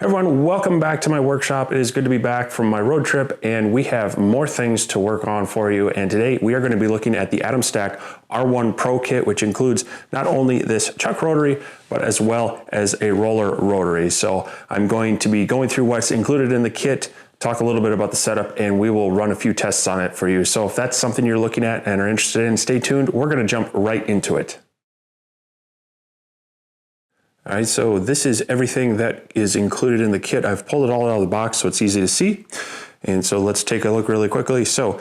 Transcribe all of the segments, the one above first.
Everyone, welcome back to my workshop. It is good to be back from my road trip, and we have more things to work on for you. And today we are going to be looking at the Atomstack R1 Pro kit, which includes not only this chuck rotary, but as well as a roller rotary. So I'm going to be going through what's included in the kit, talk a little bit about the setup, and we will run a few tests on it for you. So if that's something you're looking at and are interested in, stay tuned. We're going to jump right into it. All right, so this is everything that is included in the kit. I've pulled it all out of the box so it's easy to see. And so let's take a look really quickly. So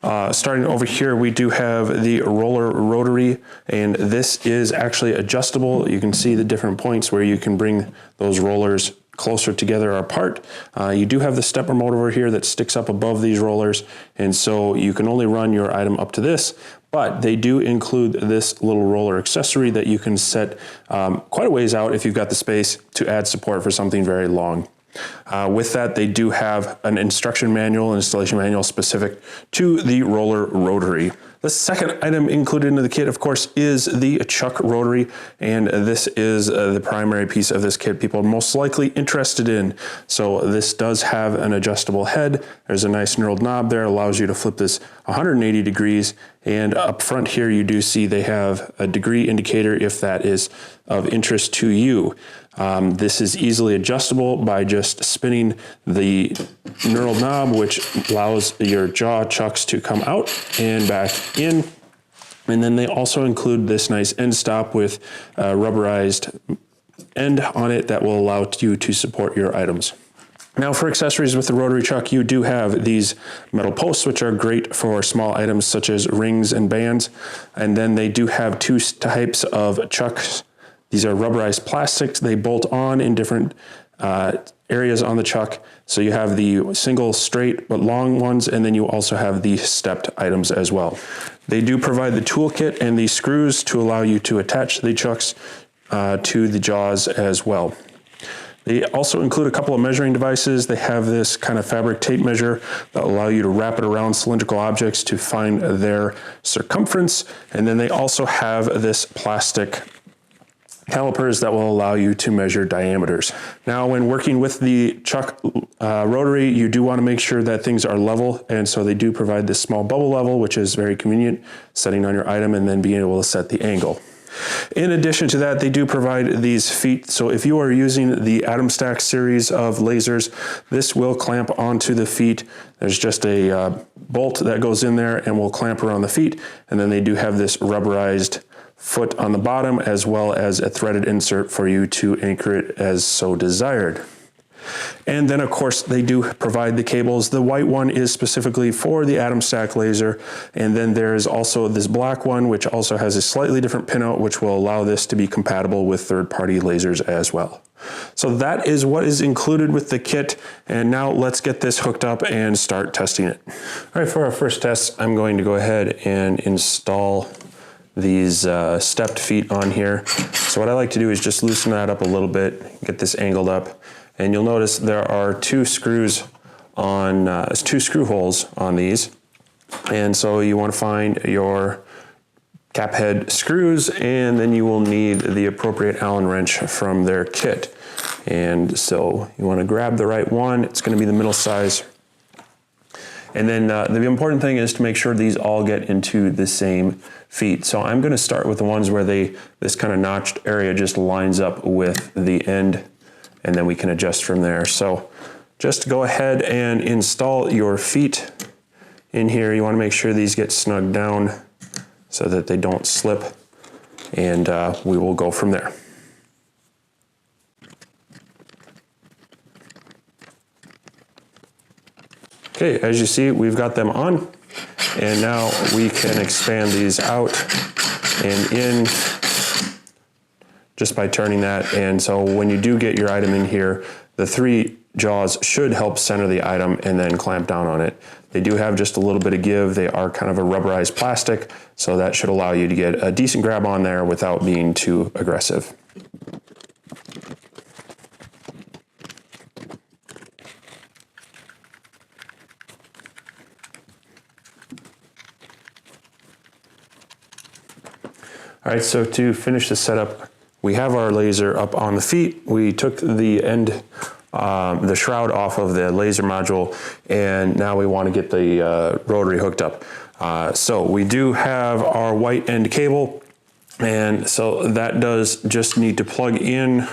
starting over here, we do have the roller rotary, and this is actually adjustable. You can see the different points where you can bring those rollers closer together or apart. You do have the step remote over here that sticks up above these rollers, and so you can only run your item up to this, but they do include this little roller accessory that you can set quite a ways out if you've got the space to add support for something very long. With that, they do have an instruction manual, an installation manual specific to the roller rotary. The second item included in the kit, of course, is the chuck rotary, and this is the primary piece of this kit people are most likely interested in. So this does have an adjustable head. There's a nice knurled knob there, allows you to flip this 180 degrees, and up front here you do see they have a degree indicator if that is of interest to you. This is easily adjustable by just spinning the knurled knob, which allows your jaw chucks to come out and back in. And then they also include this nice end stop with a rubberized end on it that will allow you to support your items. Now for accessories with the rotary chuck, you do have these metal posts, which are great for small items such as rings and bands. And then they do have two types of chucks. These are rubberized plastics. They bolt on in different areas on the chuck. So you have the single straight but long ones, and then you also have the stepped items as well. They do provide the toolkit and the screws to allow you to attach the chucks to the jaws as well. They also include a couple of measuring devices. They have this kind of fabric tape measure that will allow you to wrap it around cylindrical objects to find their circumference. And then they also have this plastic calipers that will allow you to measure diameters. Now, when working with the chuck rotary, you do want to make sure that things are level, and so they do provide this small bubble level, which is very convenient, setting on your item and then being able to set the angle. In addition to that, they do provide these feet. So if you are using the Atomstack series of lasers, this will clamp onto the feet. There's just a bolt that goes in there and will clamp around the feet, and then they do have this rubberized foot on the bottom, as well as a threaded insert for you to anchor it as so desired. And then of course they do provide the cables. The white one is specifically for the Atomstack laser, and then there is also this black one which also has a slightly different pinout which will allow this to be compatible with third-party lasers as well. So that is what is included with the kit, and now let's get this hooked up and start testing it. All right, for our first test, I'm going to go ahead and install these stepped feet on here. So what I like to do is just loosen that up a little bit, get this angled up, and you'll notice there are two screws on, two screw holes on these. And so you want to find your cap head screws, and then you will need the appropriate Allen wrench from their kit. And so you want to grab the right one. It's going to be the middle size. And then the important thing is to make sure these all get into the same feet. So I'm going to start with the ones where this kind of notched area just lines up with the end, and then we can adjust from there. So just go ahead and install your feet in here. You want to make sure these get snugged down so that they don't slip, and we will go from there. Okay, as you see, we've got them on, and now we can expand these out and in just by turning that. And so when you do get your item in here, the three jaws should help center the item and then clamp down on it. They do have just a little bit of give. They are kind of a rubberized plastic, so that should allow you to get a decent grab on there without being too aggressive. All right, so to finish the setup, we have our laser up on the feet. We took the end the shroud off of the laser module, and now we want to get the rotary hooked up. So we do have our white end cable, and so that does just need to plug in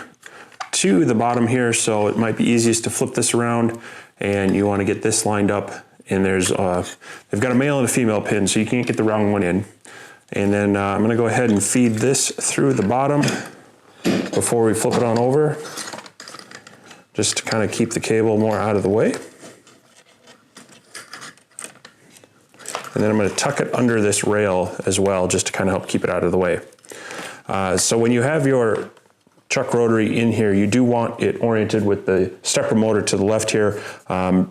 to the bottom here. So it might be easiest to flip this around, and you want to get this lined up. And there's they've got a male and a female pin, so you can't get the wrong one in. And then I'm going to go ahead and feed this through the bottom before we flip it on over, just to kind of keep the cable more out of the way. And then I'm going to tuck it under this rail as well, just to kind of help keep it out of the way. So when you have your chuck rotary in here, you do want it oriented with the stepper motor to the left here.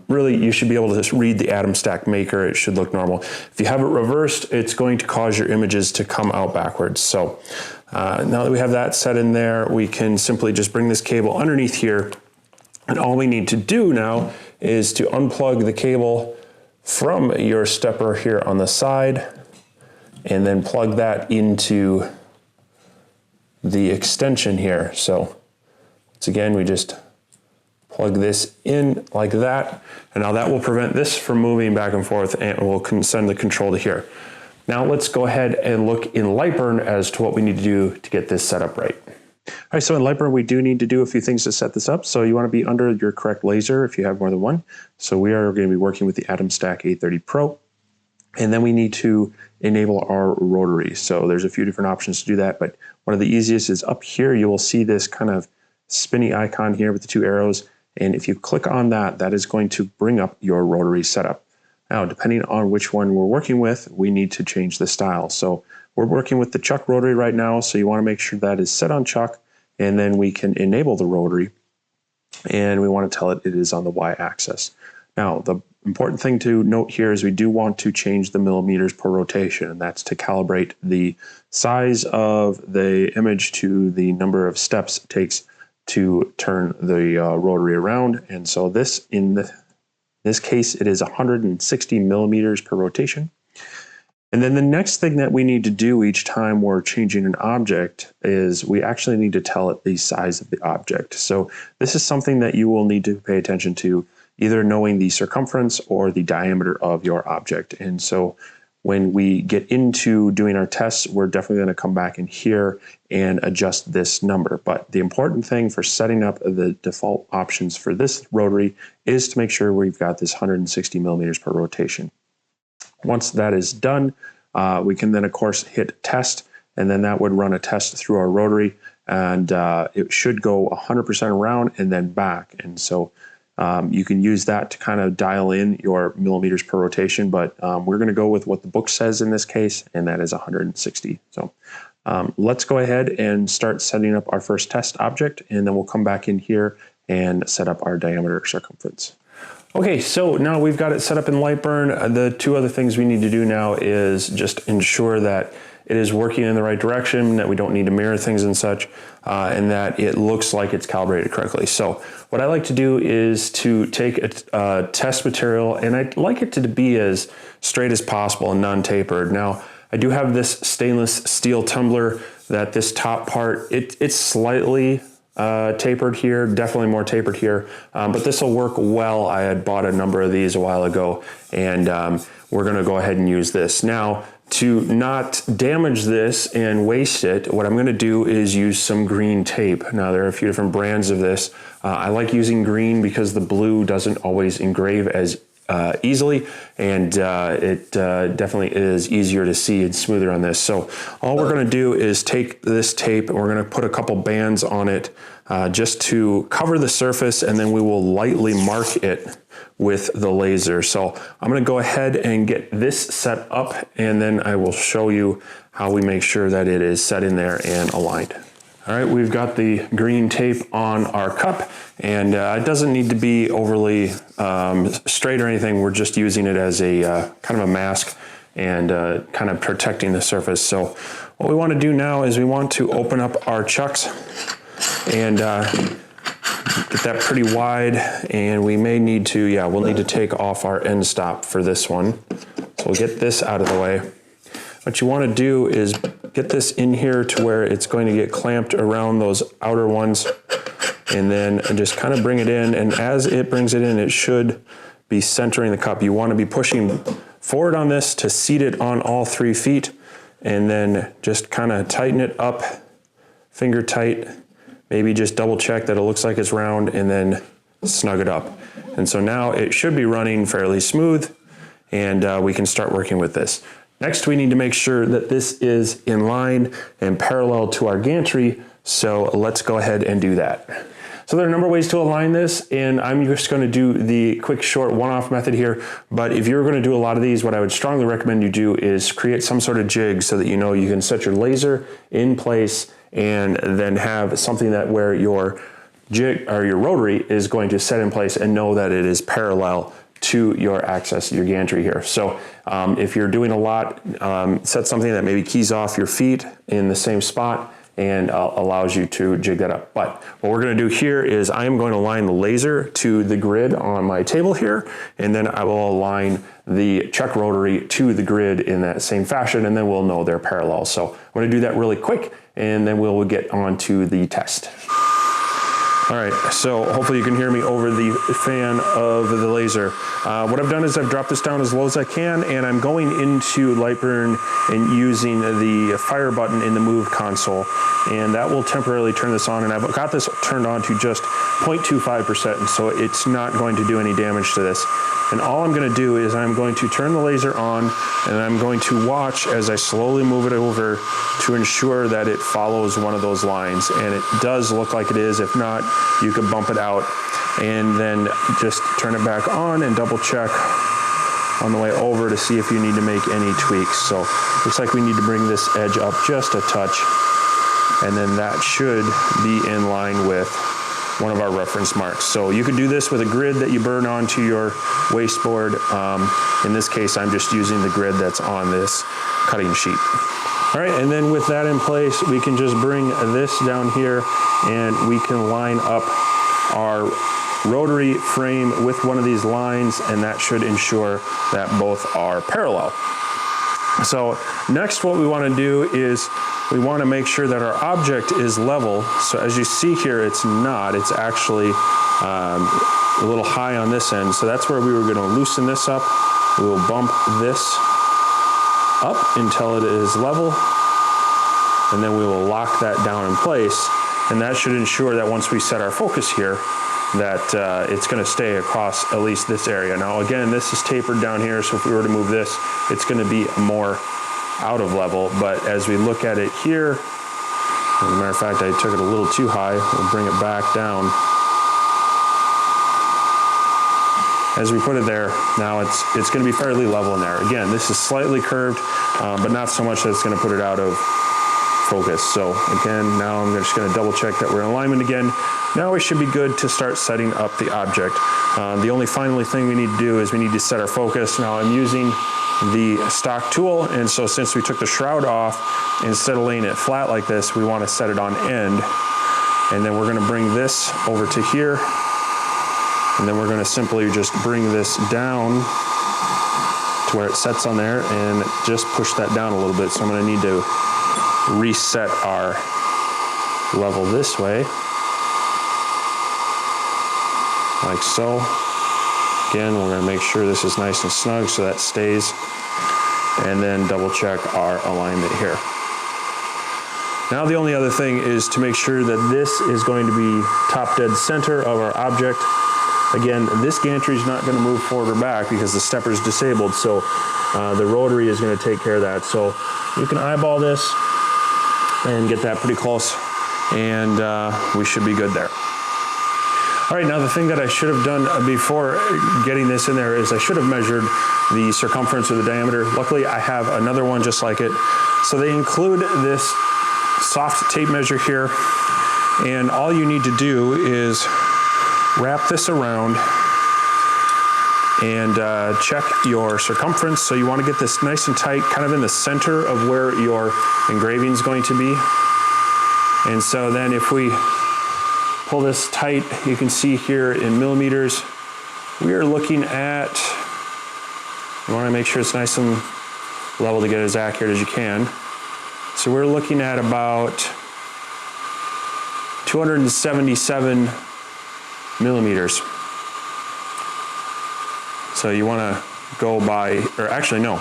Really, you should be able to just read the Atomstack maker. It should look normal. If you have it reversed, it's going to cause your images to come out backwards. So now that we have that set in there, we can simply just bring this cable underneath here. And all we need to do now is to unplug the cable from your stepper here on the side, and then plug that into the extension here. So once again, we just plug this in like that, and now that will prevent this from moving back and forth, and we'll send the control to here. Now let's go ahead and look in Lightburn as to what we need to do to get this set up right. All right, so in Lightburn, we do need to do a few things to set this up. So you want to be under your correct laser if you have more than one. So we are going to be working with the Atomstack 830 Pro. And then we need to enable our rotary. So there's a few different options to do that, but one of the easiest is up here. You will see this kind of spinny icon here with the two arrows. And if you click on that, that is going to bring up your rotary setup. Now, depending on which one we're working with, we need to change the style. So we're working with the chuck rotary right now, so you want to make sure that is set on chuck, and then we can enable the rotary, and we want to tell it is on the y-axis. Now, the important thing to note here is we do want to change the millimeters per rotation, and that's to calibrate the size of the image to the number of steps it takes to turn the rotary around. And so this, in this case, it is 160 millimeters per rotation. And then the next thing that we need to do each time we're changing an object is we actually need to tell it the size of the object. So this is something that you will need to pay attention to, either knowing the circumference or the diameter of your object. And so when we get into doing our tests, we're definitely going to come back in here and adjust this number. But the important thing for setting up the default options for this rotary is to make sure we've got this 160 millimeters per rotation. Once that is done, we can then, of course, hit test, and then that would run a test through our rotary, and it should go 100% around and then back. And so you can use that to kind of dial in your millimeters per rotation, but we're going to go with what the book says in this case, and that is 160. So let's go ahead and start setting up our first test object, and then we'll come back in here and set up our diameter circumference. Okay, so now we've got it set up in Lightburn. The two other things we need to do now is just ensure that it is working in the right direction, that we don't need to mirror things and such, and that it looks like it's calibrated correctly. So what I like to do is to take a test material, and I like it to be as straight as possible and non-tapered. Now, I do have this stainless steel tumbler that this top part, it's slightly tapered here, definitely more tapered here, but this will work well. I had bought a number of these a while ago, and we're going to go ahead and use this. Now, to not damage this and waste it, what I'm going to do is use some green tape. Now, there are a few different brands of this. I like using green because the blue doesn't always engrave as easily, and it definitely is easier to see and smoother on this. So all we're going to do is take this tape and we're going to put a couple bands on it just to cover the surface, and then we will lightly mark it with the laser. So I'm going to go ahead and get this set up, and then I will show you how we make sure that it is set in there and aligned. All right, we've got the green tape on our cup, and it doesn't need to be overly straight or anything. We're just using it as a kind of a mask and kind of protecting the surface. So what we want to do now is we want to open up our chucks and get that pretty wide, and we may need to, we'll need to take off our end stop for this one. So we'll get this out of the way. What you want to do is get this in here to where it's going to get clamped around those outer ones, and then just kind of bring it in. And as it brings it in, it should be centering the cup. You want to be pushing forward on this to seat it on all 3 feet, and then just kind of tighten it up, finger tight, maybe just double check that it looks like it's round, and then snug it up. And so now it should be running fairly smooth, and we can start working with this. Next, we need to make sure that this is in line and parallel to our gantry, so let's go ahead and do that. So there are a number of ways to align this, and I'm just going to do the quick, short, one-off method here. But if you're going to do a lot of these, what I would strongly recommend you do is create some sort of jig so that you know you can set your laser in place and then have something that where your jig or your rotary is going to set in place and know that it is parallel to your access, your gantry here. So if you're doing a lot, set something that maybe keys off your feet in the same spot and allows you to jig that up. But what we're gonna do here is I am going to align the laser to the grid on my table here, and then I will align the check rotary to the grid in that same fashion, and then we'll know they're parallel. So I'm gonna do that really quick, and then we'll get on to the test. All right, so hopefully you can hear me over the fan of the laser. What I've done is I've dropped this down as low as I can, and I'm going into Lightburn and using the fire button in the move console, and that will temporarily turn this on, and I've got this turned on to just 0.25%, and so it's not going to do any damage to this. And all I'm gonna do is I'm going to turn the laser on, and I'm going to watch as I slowly move it over to ensure that it follows one of those lines. And it does look like it is. If not, you could bump it out and then just turn it back on and double check on the way over to see if you need to make any tweaks. So looks like we need to bring this edge up just a touch, and then that should be in line with one of our reference marks. So you could do this with a grid that you burn onto your wasteboard. In this case, I'm just using the grid that's on this cutting sheet. All right, and then with that in place, we can just bring this down here, and we can line up our rotary frame with one of these lines, and that should ensure that both are parallel. So next, what we want to do is we want to make sure that our object is level. So as you see here, it's not. It's actually a little high on this end. So that's where we were going to loosen this up. We will bump this up until it is level, and then we will lock that down in place. And that should ensure that once we set our focus here, that it's going to stay across at least this area. Now again, this is tapered down here, so if we were to move this, it's going to be more out of level. But as we look at it here, as a matter of fact, I took it a little too high. We'll bring it back down. As we put it there, now it's going to be fairly level in there. Again, this is slightly curved, but not so much that it's going to put it out of focus. So again, now I'm just going to double check that we're in alignment again. Now we should be good to start setting up the object. The only final thing we need to do is we need to set our focus. Now I'm using the stock tool, and so since we took the shroud off, instead of laying it flat like this, we want to set it on end. And then we're going to bring this over to here, and then we're going to simply just bring this down to where it sets on there, and just push that down a little bit. So I'm going to need to reset our level this way, like so. Again, we're going to make sure this is nice and snug so that stays, and then double check our alignment here. Now the only other thing is to make sure that this is going to be top dead center of our object. Again, this gantry is not going to move forward or back because the stepper is disabled, so the rotary is going to take care of that. So you can eyeball this and get that pretty close, and we should be good there. All right, now the thing that I should have done before getting this in there is I should have measured the circumference or the diameter. Luckily, I have another one just like it. So they include this soft tape measure here, and all you need to do is wrap this around and check your circumference. So you want to get this nice and tight, kind of in the center of where your engraving is going to be. And so then if we pull this tight, you can see here in millimeters, we are looking at, you want to make sure it's nice and level to get as accurate as you can. So we're looking at about 277 millimeters. So you want to go by, or actually no,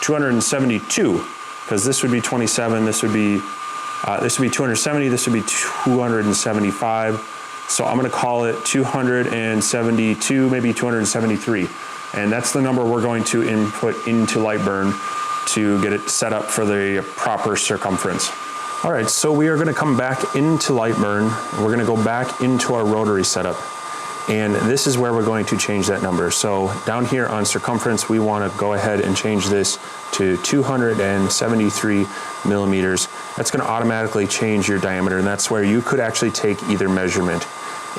272, because this would be 27, this would be 270, this would be 275. So I'm going to call it 272, maybe 273. And that's the number we're going to input into Lightburn to get it set up for the proper circumference. All right, so we are going to come back into Lightburn. We're going to go back into our rotary setup. And this is where we're going to change that number. So down here on circumference, we want to go ahead and change this to 273 millimeters. That's going to automatically change your diameter, and that's where you could actually take either measurement.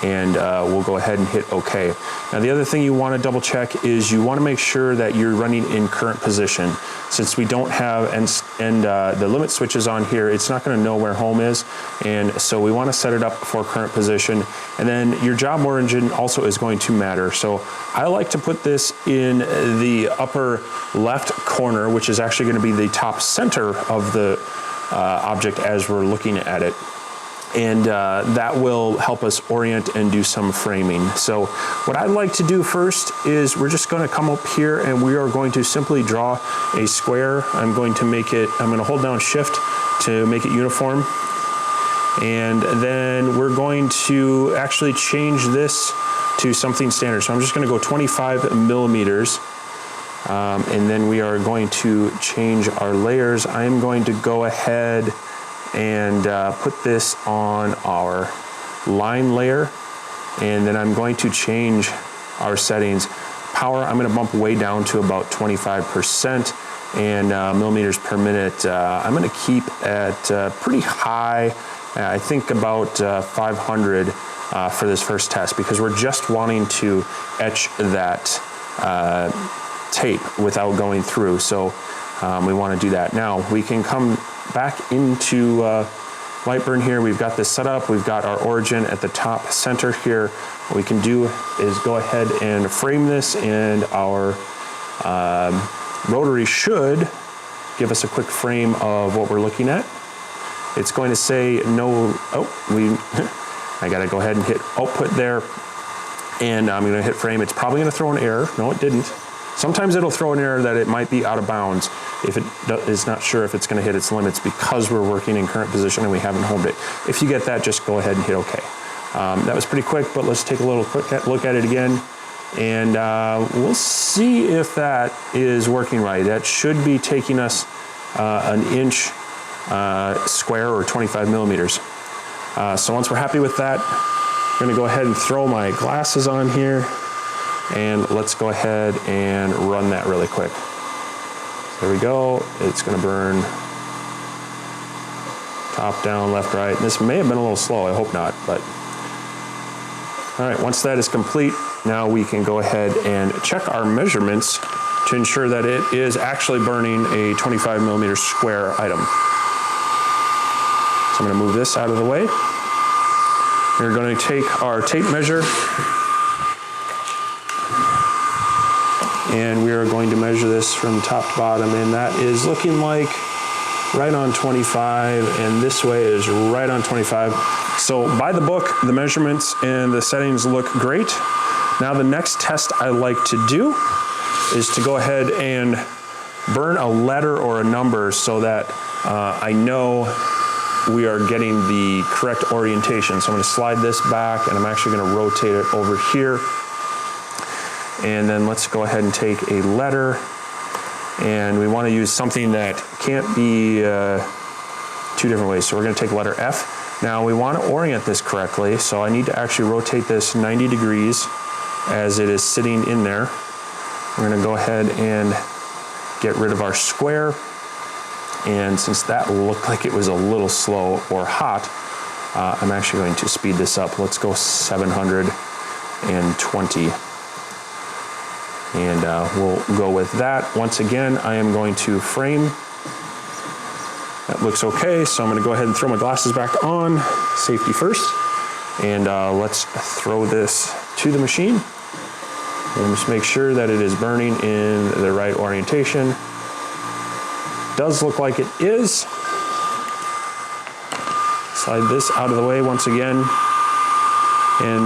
And we'll go ahead and hit OK. Now the other thing you want to double check is you want to make sure that you're running in current position. Since we don't have the limit switches on here, it's not going to know where home is, and so we want to set it up for current position. And then your job origin also is going to matter. So I like to put this in the upper left corner, which is actually going to be the top center of the object as we're looking at it. And that will help us orient and do some framing. So what I'd like to do first is we're just going to come up here and we are going to simply draw a square. I'm going to hold down Shift to make it uniform. And then we're going to actually change this to something standard. So I'm just going to go 25 millimeters. And then we are going to change our layers. I'm going to go ahead and put this on our line layer, and then I'm going to change our settings. Power, I'm going to bump way down to about 25%, and millimeters per minute, I'm going to keep at pretty high, I think about 500 for this first test, because we're just wanting to etch that tape without going through, so we want to do that. Now we can come back into Lightburn here. We've got this set up. We've got our origin at the top center here. What we can do is go ahead and frame this, and our rotary should give us a quick frame of what we're looking at. It's going to say no, I gotta go ahead and hit output there, and I'm gonna hit frame. It's probably gonna throw an error. No, it didn't. Sometimes it'll throw an error that it might be out of bounds if it is not sure if it's going to hit its limits because we're working in current position and we haven't homed it. If you get that, just go ahead and hit OK. That was pretty quick, but let's take a little quick look at it again, and we'll see if that is working right. That should be taking us an inch square, or 25 millimeters. So once we're happy with that, I'm going to go ahead and throw my glasses on here. And let's go ahead and run that really quick. There we go. It's going to burn top, down, left, right. This may have been a little slow. I hope not. But all right, once that is complete, now we can go ahead and check our measurements to ensure that it is actually burning a 25 millimeter square item. So I'm going to move this out of the way. We're going to take our tape measure, and we are going to measure this from top to bottom, and that is looking like right on 25, and this way is right on 25. So by the book, the measurements and the settings look great. Now the next test I like to do is to go ahead and burn a letter or a number so that I know we are getting the correct orientation. So I'm going to slide this back, and I'm actually going to rotate it over here. And then let's go ahead and take a letter, and we want to use something that can't be two different ways. So we're going to take letter F. Now we want to orient this correctly, so I need to actually rotate this 90 degrees as it is sitting in there. We're going to go ahead and get rid of our square, and since that looked like it was a little slow or hot, I'm actually going to speed this up. Let's go 720. And we'll go with that. Once again, I am going to frame. That looks okay, so I'm going to go ahead and throw my glasses back on, safety first. And let's throw this to the machine. And just make sure that it is burning in the right orientation. Does look like it is. slide this out of the way once again. And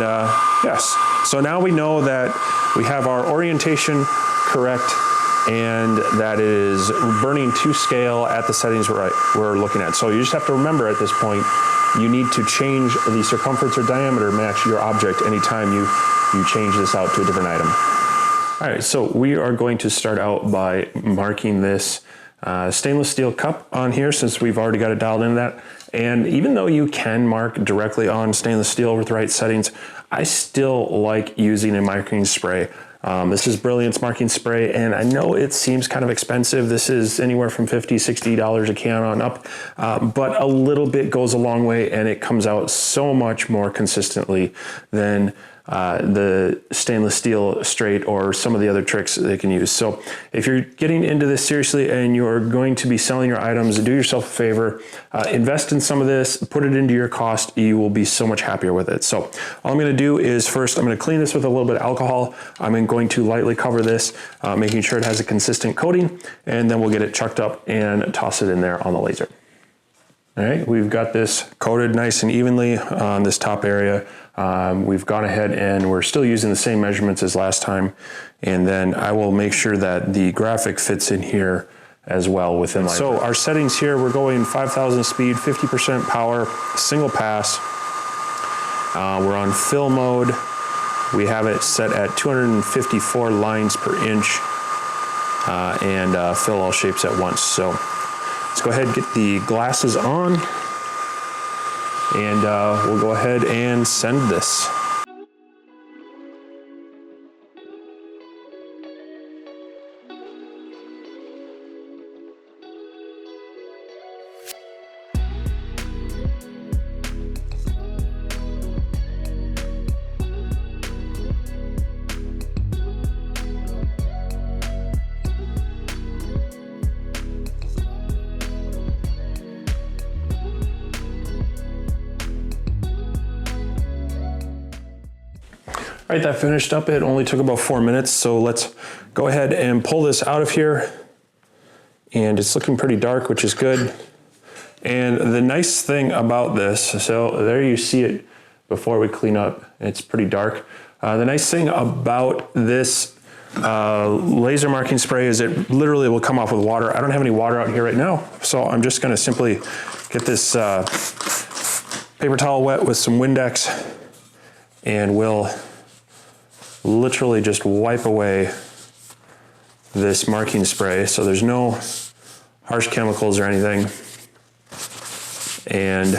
yes, so now we know that we have our orientation correct and that it is burning to scale at the settings we're looking at. So you just have to remember at this point, you need to change the circumference or diameter match your object anytime you change this out to a different item. All right, so we are going to start out by marking this stainless steel cup on here, since we've already got it dialed into that. And even though you can mark directly on stainless steel with the right settings, I still like using a marking spray. This is Brilliant's marking spray, and I know it seems kind of expensive. This is anywhere from $50, $60 a can on up, but a little bit goes a long way, and it comes out so much more consistently than the stainless steel straight or some of the other tricks they can use. So if you're getting into this seriously and you're going to be selling your items, do yourself a favor, invest in some of this, put it into your cost. You will be so much happier with it. So all I'm going to do is first, I'm going to clean this with a little bit of alcohol. I'm going to lightly cover this, making sure it has a consistent coating, and then we'll get it chucked up and toss it in there on the laser. All right, we've got this coated nice and evenly on this top area. We've gone ahead and we're still using the same measurements as last time. And then I will make sure that the graphic fits in here as well within Lightburn. So our settings here, we're going 5,000 speed, 50% power, single pass. We're on fill mode. We have it set at 254 lines per inch and fill all shapes at once. So let's go ahead and get the glasses on, and we'll go ahead and send this. All right, that finished up. It only took about 4 minutes. So let's go ahead and pull this out of here. And it's looking pretty dark, which is good. And the nice thing about this, so there you see it before we clean up. It's pretty dark. The nice thing about this laser marking spray is it literally will come off with water. I don't have any water out here right now. So I'm just gonna simply get this paper towel wet with some Windex, and we'll literally just wipe away this marking spray so there's no harsh chemicals or anything. And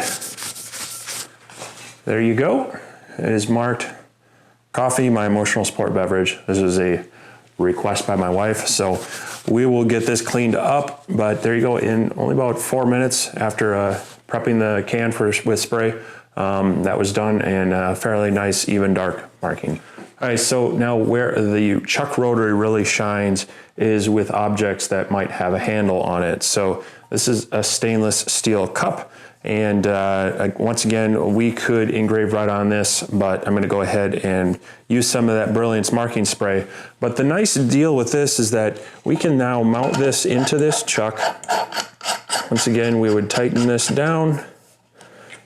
there you go. It is marked coffee, my emotional support beverage. This is a request by my wife, so we will get this cleaned up. But there you go, in only about 4 minutes after prepping the can with spray, that was done, and fairly nice, even dark marking. All right, so now where the Chuck Rotary really shines is with objects that might have a handle on it. So this is a stainless steel cup, and once again, we could engrave right on this, but I'm gonna go ahead and use some of that Brilliance marking spray. But the nice deal with this is that we can now mount this into this chuck. Once again, we would tighten this down.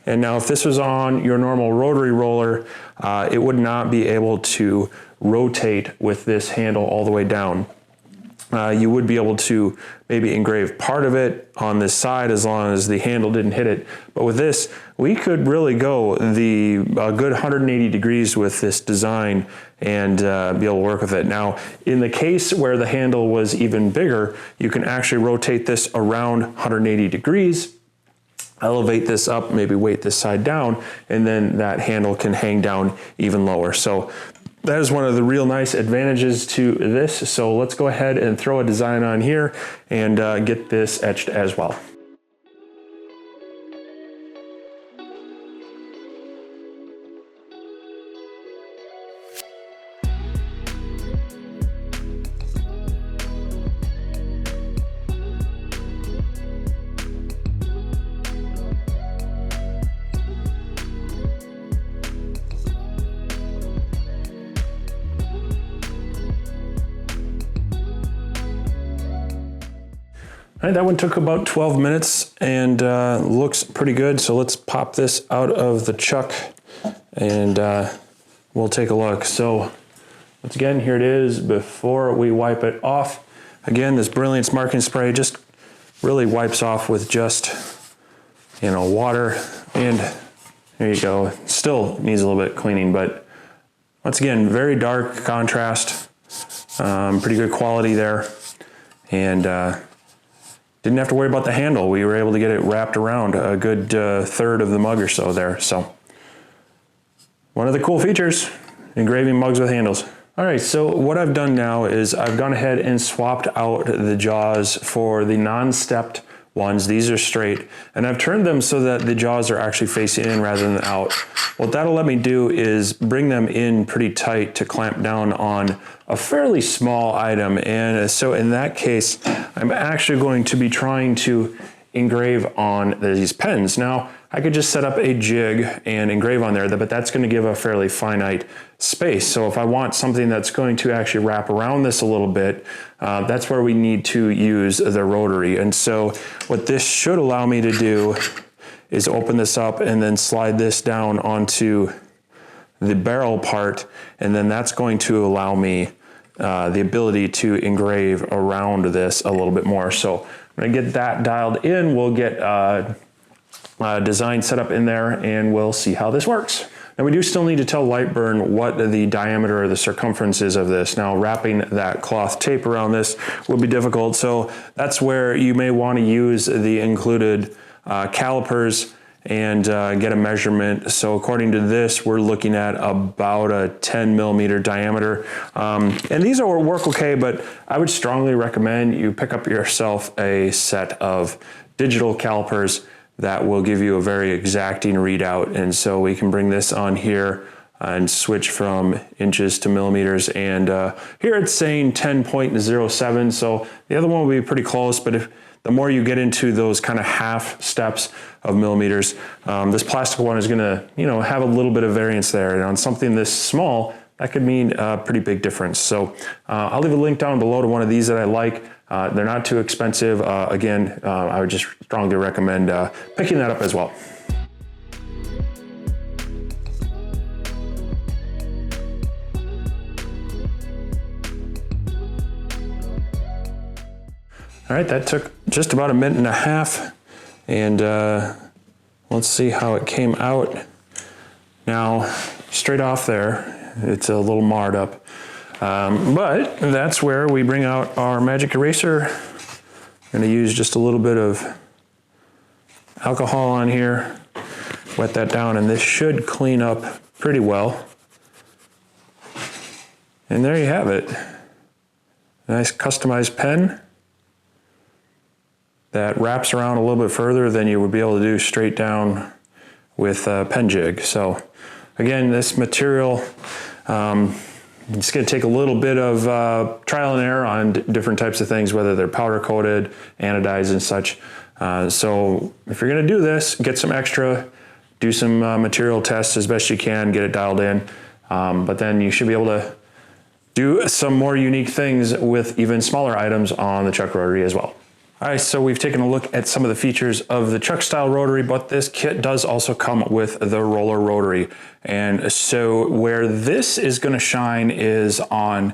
And now if this was on your normal rotary roller, it would not be able to rotate with this handle all the way down. You would be able to maybe engrave part of it on this side as long as the handle didn't hit it. But with this, we could really go a good 180 degrees with this design and be able to work with it. Now, in the case where the handle was even bigger, you can actually rotate this around 180 degrees, elevate this up, maybe weight this side down, and then that handle can hang down even lower. So that is one of the real nice advantages to this. So let's go ahead and throw a design on here and get this etched as well. All right, that one took about 12 minutes and looks pretty good. So let's pop this out of the chuck and we'll take a look. So once again, here it is before we wipe it off. Again, this Brilliance marking spray just really wipes off with just, you know, water, and there you go. Still needs a little bit of cleaning, but once again, very dark contrast, pretty good quality there. And didn't have to worry about the handle. We were able to get it wrapped around a good third of the mug or so there. So one of the cool features, engraving mugs with handles. All right, so what I've done now is I've gone ahead and swapped out the jaws for the non-stepped ones. These are straight, and I've turned them so that the jaws are actually facing in rather than out. What that'll let me do is bring them in pretty tight to clamp down on a fairly small item. And so in that case, I'm actually going to be trying to engrave on these pens. Now, I could just set up a jig and engrave on there, but that's going to give a fairly finite space. So if I want something that's going to actually wrap around this a little bit, that's where we need to use the rotary. And so what this should allow me to do is open this up and then slide this down onto the barrel part, and then that's going to allow me the ability to engrave around this a little bit more. So when I get that dialed in, we'll get design set up in there and we'll see how this works. Now we do still need to tell Lightburn what the diameter or the circumference is of this. Now wrapping that cloth tape around this will be difficult, so that's where you may want to use the included calipers and get a measurement. So according to this, we're looking at about a 10 millimeter diameter. And these are work okay, but I would strongly recommend you pick up yourself a set of digital calipers that will give you a very exacting readout. And so we can bring this on here and switch from inches to millimeters. And here it's saying 10.07. So the other one will be pretty close, but if the more you get into those kind of half steps of millimeters, this plastic one is gonna, you know, have a little bit of variance there. And on something this small, that could mean a pretty big difference. So I'll leave a link down below to one of these that I like. They're not too expensive. Again, I would just strongly recommend picking that up as well. All right, that took just about a minute and a half, and let's see how it came out. Now, straight off there, it's a little marred up. But that's where we bring out our magic eraser. I'm gonna use just a little bit of alcohol on here, wet that down, and this should clean up pretty well. And there you have it. Nice customized pen that wraps around a little bit further than you would be able to do straight down with a pen jig. So again, this material, it's going to take a little bit of trial and error on different types of things, whether they're powder coated, anodized and such. So if you're going to do this, get some extra, do some material tests as best you can, get it dialed in. But then you should be able to do some more unique things with even smaller items on the chuck rotary as well. All right, so we've taken a look at some of the features of the chuck style rotary, but this kit does also come with the roller rotary. And so where this is going to shine is on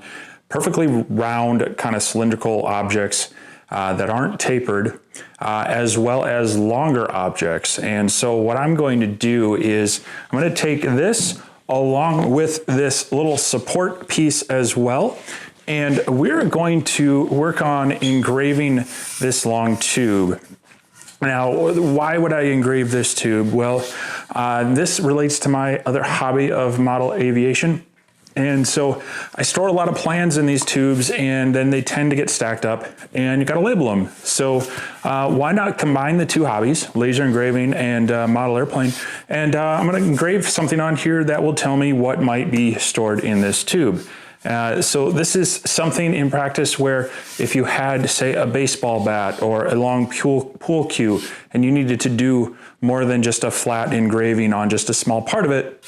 perfectly round kind of cylindrical objects that aren't tapered, as well as longer objects. And so what I'm going to do is I'm going to take this along with this little support piece as well. And we're going to work on engraving this long tube. Now, why would I engrave this tube? Well, this relates to my other hobby of model aviation. And so I store a lot of plans in these tubes, and then they tend to get stacked up, and you got to label them. So why not combine the two hobbies, laser engraving and model airplane? And I'm going to engrave something on here that will tell me what might be stored in this tube. So this is something in practice where if you had, say, a baseball bat or a long pool cue, and you needed to do more than just a flat engraving on just a small part of it,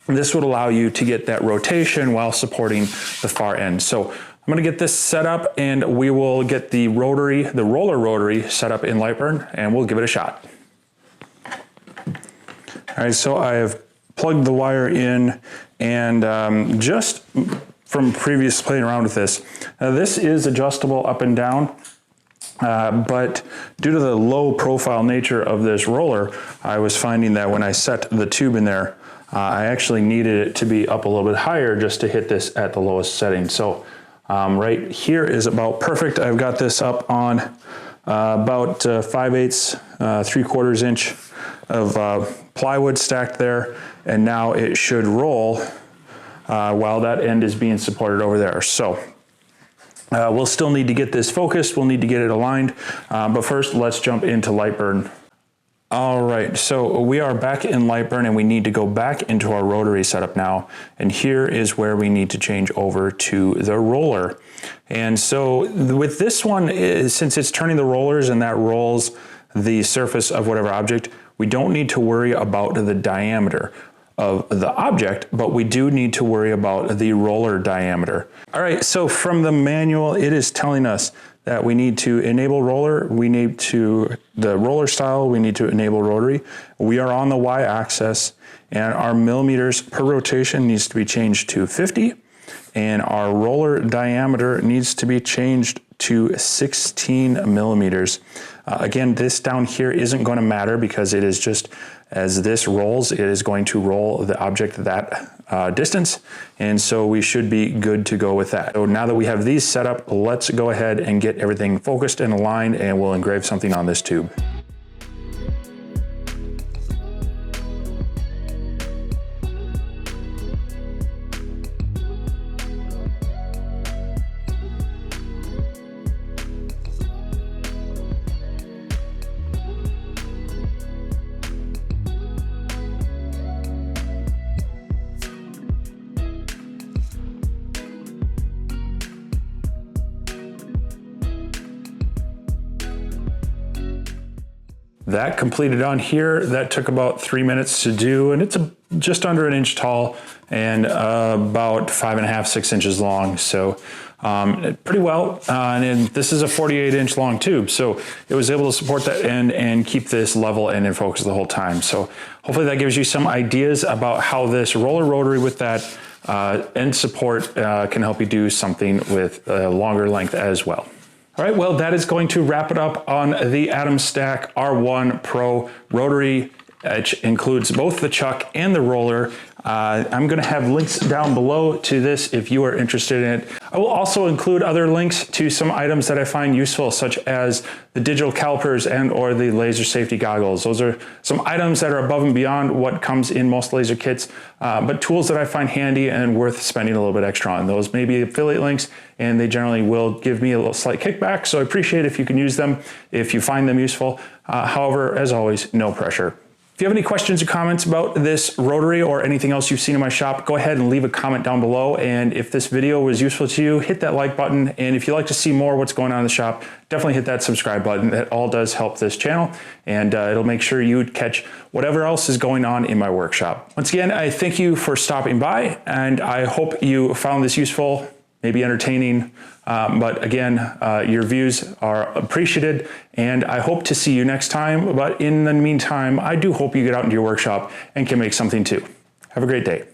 this would allow you to get that rotation while supporting the far end. So I'm gonna get this set up and we will get the roller rotary set up in Lightburn and we'll give it a shot. All right, so I have plugged the wire in and just from previous playing around with this, this is adjustable up and down, but due to the low profile nature of this roller, I was finding that when I set the tube in there, I actually needed it to be up a little bit higher just to hit this at the lowest setting. So right here is about perfect. I've got this up on about 5/8, 3/4 inch of plywood stacked there, and now it should roll while that end is being supported over there. So we'll still need to get this focused, we'll need to get it aligned, but first let's jump into Lightburn. All right, so we are back in Lightburn and we need to go back into our rotary setup now. And here is where we need to change over to the roller. And so with this one, since it's turning the rollers and that rolls the surface of whatever object, we don't need to worry about the diameter of the object, but we do need to worry about the roller diameter. All right, so from the manual, it is telling us that we need to enable roller, we need to, the roller style, we need to enable rotary. We are on the y-axis and our millimeters per rotation needs to be changed to 50 and our roller diameter needs to be changed to 16 millimeters. Again, this down here isn't going to matter because it is just, as this rolls, it is going to roll the object that distance. And so we should be good to go with that. So now that we have these set up, let's go ahead and get everything focused and aligned and we'll engrave something on this tube. That completed on here. That took about 3 minutes to do, and it's just under 1 inch tall and about 5.5, 6 inches long. So pretty well. And this is a 48-inch long tube, so it was able to support that end and keep this level and in focus the whole time. So hopefully that gives you some ideas about how this roller rotary with that end support can help you do something with a longer length as well. All right, well, that is going to wrap it up on the Atomstack R1 Pro rotary, which includes both the chuck and the roller. I'm gonna have links down below to this if you are interested in it. I will also include other links to some items that I find useful, such as the digital calipers and or the laser safety goggles. Those are some items that are above and beyond what comes in most laser kits, but tools that I find handy and worth spending a little bit extra on. Those may be affiliate links, and they generally will give me a little slight kickback, so I appreciate if you can use them if you find them useful. However, as always, no pressure. If you have any questions or comments about this rotary or anything else you've seen in my shop, go ahead and leave a comment down below. And if this video was useful to you, hit that like button. And if you'd like to see more what's going on in the shop, definitely hit that subscribe button. That all does help this channel, and it'll make sure you catch whatever else is going on in my workshop. Once again, I thank you for stopping by, and I hope you found this useful, maybe entertaining, but again, your views are appreciated, and I hope to see you next time. But in the meantime, I do hope you get out into your workshop and can make something too. Have a great day.